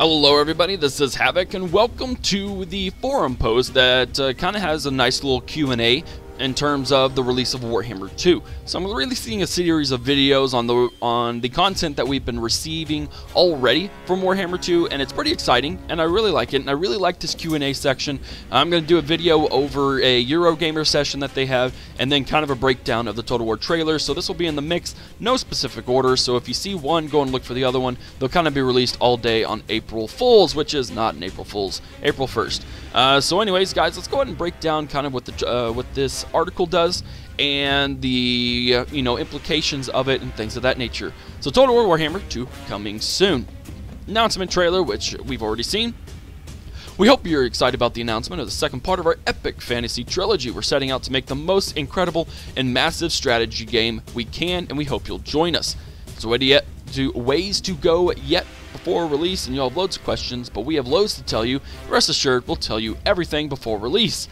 Hello everybody, this is Havoc and welcome to the forum post that kind of has a nice little Q&A in terms of the release of Warhammer 2. So I'm releasing a series of videos on the content that we've been receiving already from Warhammer 2, and it's pretty exciting and I really like it, and I really like this Q&A section. I'm going to do a video over a Eurogamer session that they have, and then kind of a breakdown of the Total War trailer. So this will be in the mix, no specific order, so if you see one, go and look for the other one. They'll kind of be released all day on April Fools, which is not an April Fools, April 1st. So anyways guys, let's go ahead and break down kind of what this article does and the implications of it and things of that nature. So Total War Warhammer 2 coming soon. Announcement trailer, which we've already seen. We hope you're excited about the announcement of the second part of our epic fantasy trilogy. We're setting out to make the most incredible and massive strategy game we can, and we hope you'll join us. So ways to go yet before release, and you'll have loads of questions, but we have loads to tell you. Rest assured, we'll tell you everything before release.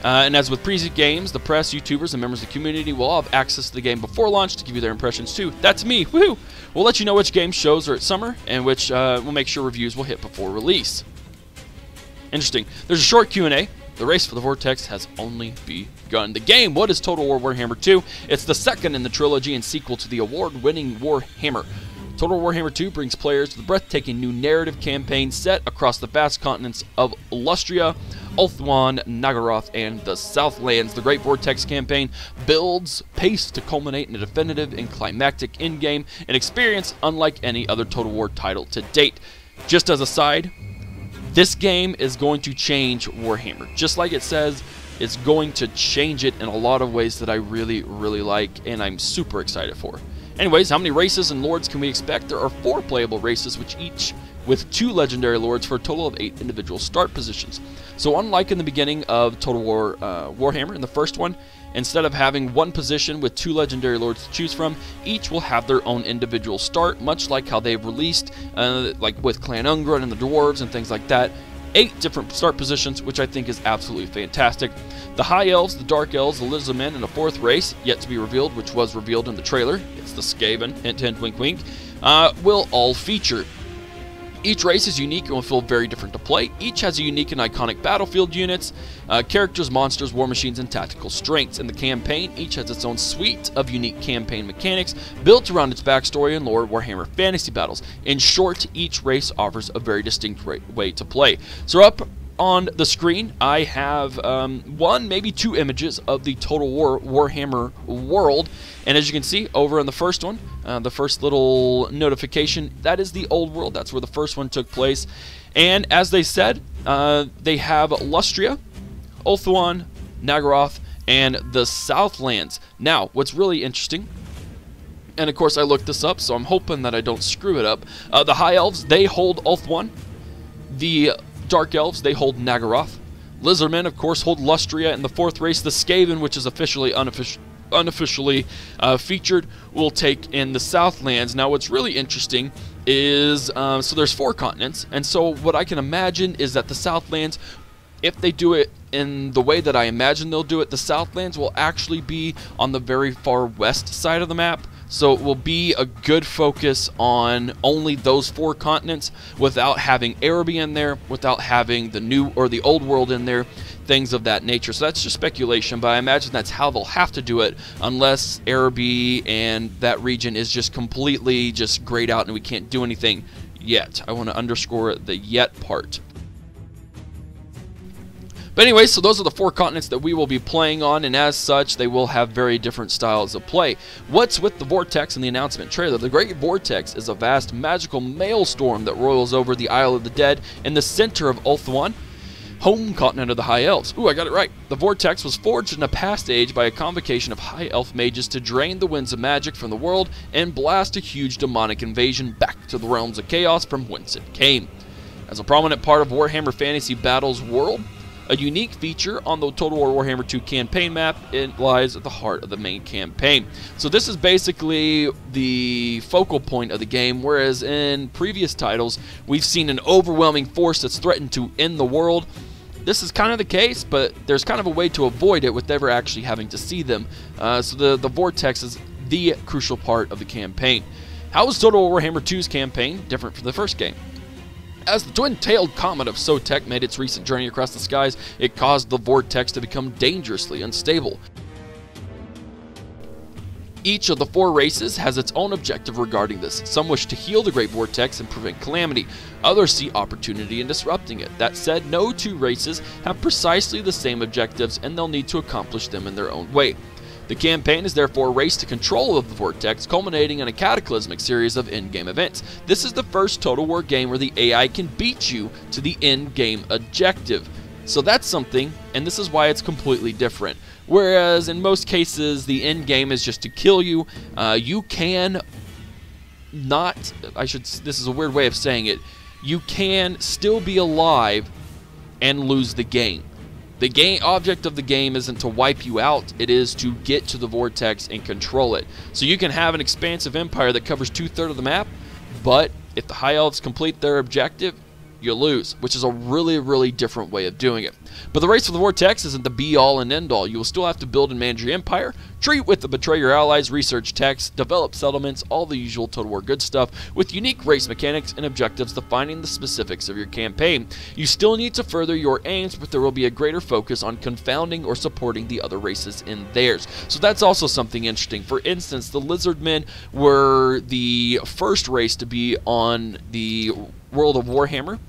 And as with previous games, the press, YouTubers, and members of the community will all have access to the game before launch to give you their impressions too. That's me, woohoo! We'll let you know which game shows are at summer, and which we'll make sure reviews will hit before release. Interesting. There's a short Q&A. The race for the Vortex has only begun. The game, what is Total War Warhammer 2? It's the second in the trilogy and sequel to the award-winning Warhammer. Total Warhammer 2 brings players to the breathtaking new narrative campaign set across the vast continents of Lustria, Ulthuan, Nagaroth, and the Southlands. The Great Vortex campaign builds pace to culminate in a definitive and climactic endgame, an experience unlike any other Total War title to date. Just as a side, this game is going to change Warhammer. Just like it says, it's going to change it in a lot of ways that I really, really like, and I'm super excited for. Anyways, how many races and lords can we expect? There are 4 playable races, which each with 2 legendary lords for a total of 8 individual start positions. So unlike in the beginning of Total War Warhammer, in the first one, instead of having 1 position with 2 legendary lords to choose from, each will have their own individual start, much like how they've released, like with Clan Ungron and the Dwarves and things like that. 8 different start positions, which I think is absolutely fantastic. The High Elves, the Dark Elves, the Lizardmen, and a 4th race, yet to be revealed, which was revealed in the trailer, it's the Skaven, hint hint wink wink, will all feature. Each race is unique and will feel very different to play. Each has a unique and iconic battlefield units, characters, monsters, war machines, and tactical strengths. In the campaign, each has its own suite of unique campaign mechanics built around its backstory and lore Warhammer fantasy battles. In short, each race offers a very distinct way to play. So up on the screen, I have 1, maybe 2 images of the Total War Warhammer world, and as you can see over on the first one, the first little notification, that is the old world. That's where the first one took place. And as they said, they have Lustria, Ulthuan, Nagaroth, and the Southlands. Now, what's really interesting, and of course I looked this up, so I'm hoping that I don't screw it up. The High Elves, they hold Ulthuan. The Dark Elves, they hold Nagaroth. Lizardmen, of course, hold Lustria, and the 4th race, the Skaven, which is officially unofficially featured, will take in the Southlands. Now what's really interesting is, so there's 4 continents, and so what I can imagine is that the Southlands, if they do it in the way that I imagine they'll do it, the Southlands will actually be on the very far west side of the map. So it will be a good focus on only those 4 continents without having Araby in there, without having the new or the old world in there, things of that nature. So that's just speculation, but I imagine that's how they'll have to do it unless Araby and that region is just completely just grayed out and we can't do anything yet. I want to underscore the yet part. But anyway, so those are the 4 continents that we will be playing on, and as such, they will have very different styles of play. What's with the Vortex in the announcement trailer? The Great Vortex is a vast magical maelstrom that roils over the Isle of the Dead in the center of Ulthuan, home continent of the High Elves. Ooh, I got it right. The Vortex was forged in a past age by a convocation of High Elf mages to drain the winds of magic from the world and blast a huge demonic invasion back to the realms of chaos from whence it came. As a prominent part of Warhammer Fantasy Battles world, a unique feature on the Total War Warhammer 2 campaign map, it lies at the heart of the main campaign. So this is basically the focal point of the game, whereas in previous titles, we've seen an overwhelming force that's threatened to end the world. This is kind of the case, but there's kind of a way to avoid it with never actually having to see them. So the Vortex is the crucial part of the campaign. How is Total War Warhammer 2's campaign different from the first game? As the twin-tailed comet of Sotek made its recent journey across the skies, it caused the vortex to become dangerously unstable. Each of the 4 races has its own objective regarding this. Some wish to heal the Great Vortex and prevent calamity. Others see opportunity in disrupting it. That said, no 2 races have precisely the same objectives, and they'll need to accomplish them in their own way. The campaign is therefore a race to control of the Vortex, culminating in a cataclysmic series of in-game events. This is the first Total War game where the AI can beat you to the in-game objective. So that's something, and this is why it's completely different. Whereas in most cases, the end game is just to kill you. You can not, this is a weird way of saying it, you can still be alive and lose the game. The game object of the game isn't to wipe you out, it is to get to the vortex and control it. So you can have an expansive empire that covers 2/3 of the map, but if the High Elves complete their objective, you lose, which is a really different way of doing it. But the race for the Vortex isn't the be-all and end-all. You will still have to build and manage your empire, treat with and betray your allies, research techs, develop settlements, all the usual Total War good stuff, with unique race mechanics and objectives defining the specifics of your campaign. You still need to further your aims, but there will be a greater focus on confounding or supporting the other races in theirs. So that's also something interesting. For instance, the Lizardmen were the first race to be on the World of Warhammer,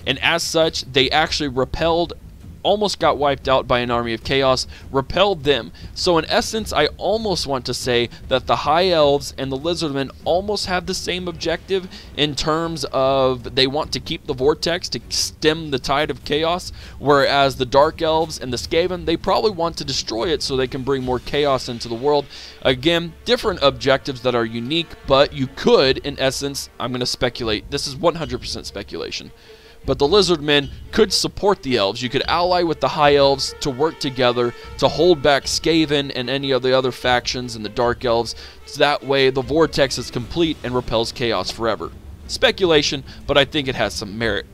and as such, they actually repelled, almost got wiped out by an army of chaos, repelled them. So in essence, I almost want to say that the High Elves and the Lizardmen almost have the same objective in terms of they want to keep the Vortex to stem the tide of chaos, whereas the Dark Elves and the Skaven, they probably want to destroy it so they can bring more chaos into the world. Again, different objectives that are unique, but you could, in essence, I'm going to speculate, this is 100% speculation, but the Lizardmen could support the Elves. You could ally with the High Elves to work together to hold back Skaven and any of the other factions and the Dark Elves. So that way the Vortex is complete and repels chaos forever. Speculation, but I think it has some merit.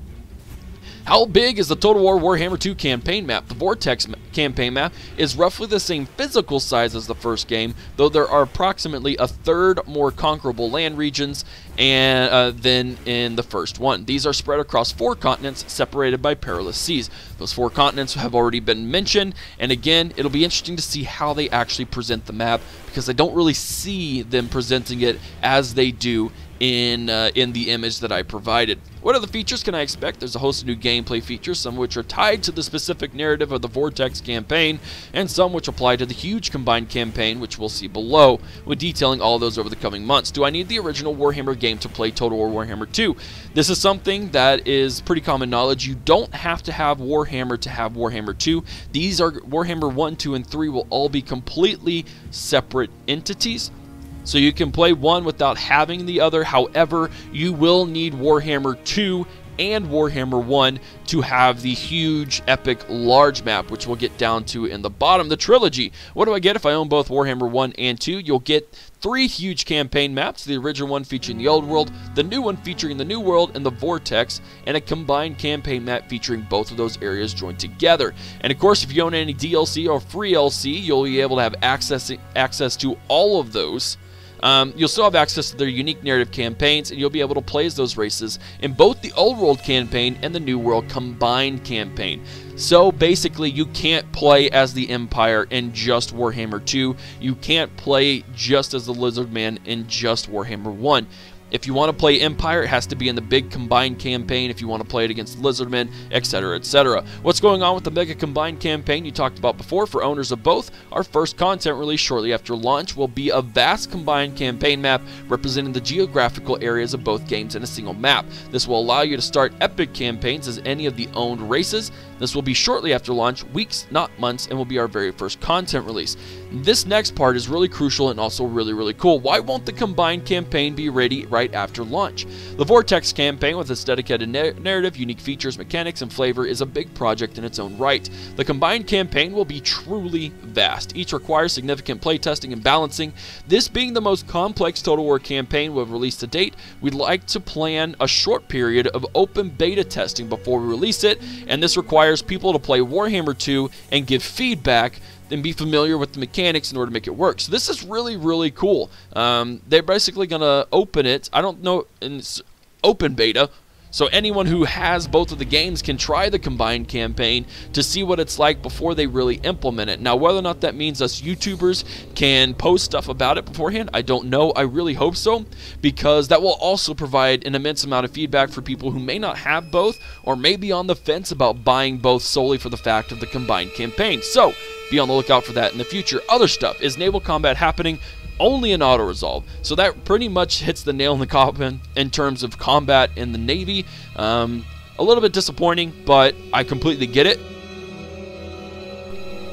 How big is the Total War Warhammer II campaign map? The Vortex campaign map is roughly the same physical size as the first game, though there are approximately a third more conquerable land regions than in the first one. These are spread across 4 continents separated by perilous seas. Those 4 continents have already been mentioned, and again, it'll be interesting to see how they actually present the map, because I don't really see them presenting it as they do in the image that I provided. What other features can I expect? There's a host of new gameplay features, some which are tied to the specific narrative of the Vortex campaign, and some which apply to the huge combined campaign, which we'll see below, with detailing all of those over the coming months. Do I need the original Warhammer game to play Total War Warhammer 2? This is something that is pretty common knowledge. You don't have to have Warhammer to have Warhammer 2. These are Warhammer 1, 2, and 3 will all be completely separate entities. So you can play one without having the other. However, you will need Warhammer 2 and Warhammer 1 to have the huge, epic, large map, which we'll get down to in the bottom. The trilogy. What do I get if I own both Warhammer 1 and 2? You'll get 3 huge campaign maps, the original one featuring the old world, the new one featuring the new world and the Vortex, and a combined campaign map featuring both of those areas joined together. And of course, if you own any DLC or free LC, you'll be able to have access to all of those. You'll still have access to their unique narrative campaigns, and you'll be able to play as those races in both the Old World campaign and the New World combined campaign. So basically, you can't play as the Empire in just Warhammer 2. You can't play just as the Lizardman in just Warhammer 1. If you want to play Empire, it has to be in the big combined campaign. If you want to play it against Lizardmen, etc., etc. What's going on with the mega combined campaign you talked about before? For owners of both, our first content release shortly after launch will be a vast combined campaign map representing the geographical areas of both games in a single map. This will allow you to start epic campaigns as any of the owned races. This will be shortly after launch, weeks, not months, and will be our very first content release. This next part is really crucial and also really cool. Why won't the combined campaign be ready right after launch? The Vortex campaign, with its dedicated narrative, unique features, mechanics, and flavor, is a big project in its own right. The combined campaign will be truly vast. Each requires significant playtesting and balancing. This being the most complex Total War campaign we've released to date, we'd like to plan a short period of open beta testing before we release it, and this requires people to play Warhammer 2 and give feedback and be familiar with the mechanics in order to make it work. So this is really cool. They're basically going to open it, I don't know, in open beta, So anyone who has both of the games can try the combined campaign to see what it's like before they really implement it. Now, whether or not that means us YouTubers can post stuff about it beforehand, I don't know. I really hope so, because that will also provide an immense amount of feedback for people who may not have both or may be on the fence about buying both solely for the fact of the combined campaign. So be on the lookout for that in the future. Other stuff is naval combat happening only in auto-resolve. So that pretty much hits the nail in the coffin in terms of combat in the Navy. A little bit disappointing, but I completely get it.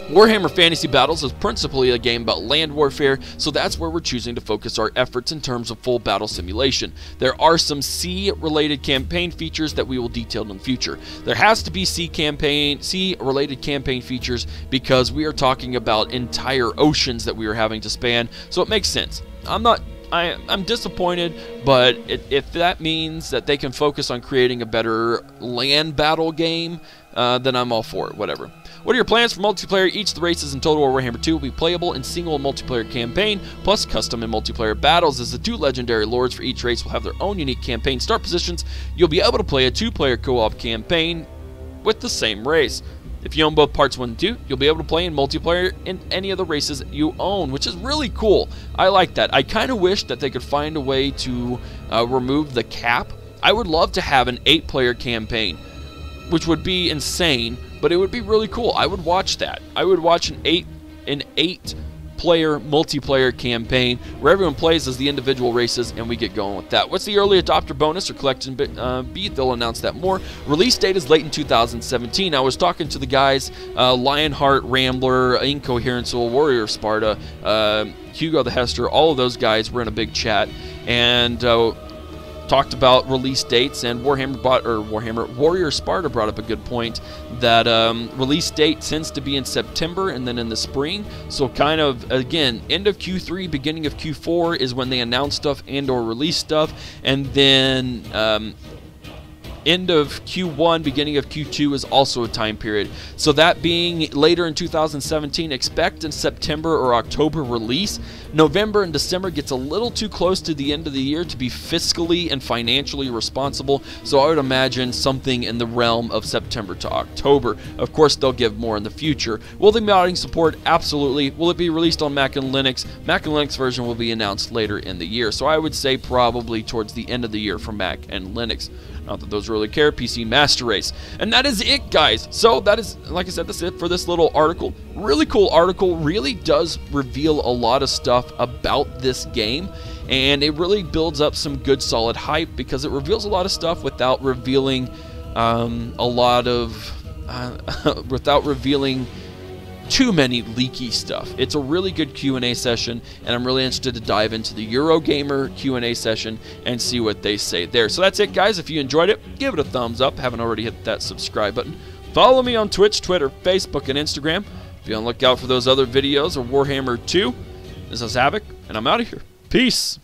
Warhammer Fantasy Battles is principally a game about land warfare, so that's where we're choosing to focus our efforts in terms of full battle simulation. There are some sea-related campaign features that we will detail in the future. There has to be sea-related campaign features because we are talking about entire oceans that we are having to span, so it makes sense. I'm disappointed, but if that means that they can focus on creating a better land battle game, then I'm all for it, whatever. What are your plans for multiplayer? Each of the races in Total War Warhammer 2 will be playable in single and multiplayer campaign, plus custom and multiplayer battles, as the 2 legendary lords for each race will have their own unique campaign start positions. You'll be able to play a 2-player co-op campaign with the same race. If you own both parts 1 and 2, you'll be able to play in multiplayer in any of the races you own, which is really cool. I like that. I kind of wish that they could find a way to remove the cap. I would love to have an 8-player campaign, which would be insane, but it would be really cool. I would watch that. I would watch an 8-player multiplayer campaign where everyone plays as the individual races, and we get going with that. What's the early adopter bonus or collection beat? They'll announce that more. Release date is late in 2017. I was talking to the guys, Lionheart, Rambler, Incoherence, Warrior Sparta, Hugo the Hester, all of those guys were in a big chat, and talked about release dates, and Warrior Sparta brought up a good point that release date tends to be in September and then in the spring. So kind of, again, end of Q3, beginning of Q4 is when they announce stuff and or release stuff, and then end of Q1, beginning of Q2 is also a time period. So that being later in 2017, expect in September or October release. November and December gets a little too close to the end of the year to be fiscally and financially responsible, so I would imagine something in the realm of September to October. Of course, they'll give more in the future. Will the modding support? Absolutely. Will it be released on Mac and Linux? Mac and Linux version will be announced later in the year, so I would say probably towards the end of the year for Mac and Linux. Not that those really care. PC Master Race. And that is it, guys. So that is, like I said, that's it for this little article. Really cool article. Really does reveal a lot of stuff about this game. And it really builds up some good solid hype because it reveals a lot of stuff without revealing without revealing too many leaky stuff. It's a really good Q&A session, and I'm really interested to dive into the Eurogamer Q&A session and see what they say there. So that's it, guys. If you enjoyed it, give it a thumbs up. Haven't already hit that subscribe button. Follow me on Twitch, Twitter, Facebook, and Instagram. Be on the lookout for those other videos of Warhammer 2. This is Havoc, and I'm out of here. Peace.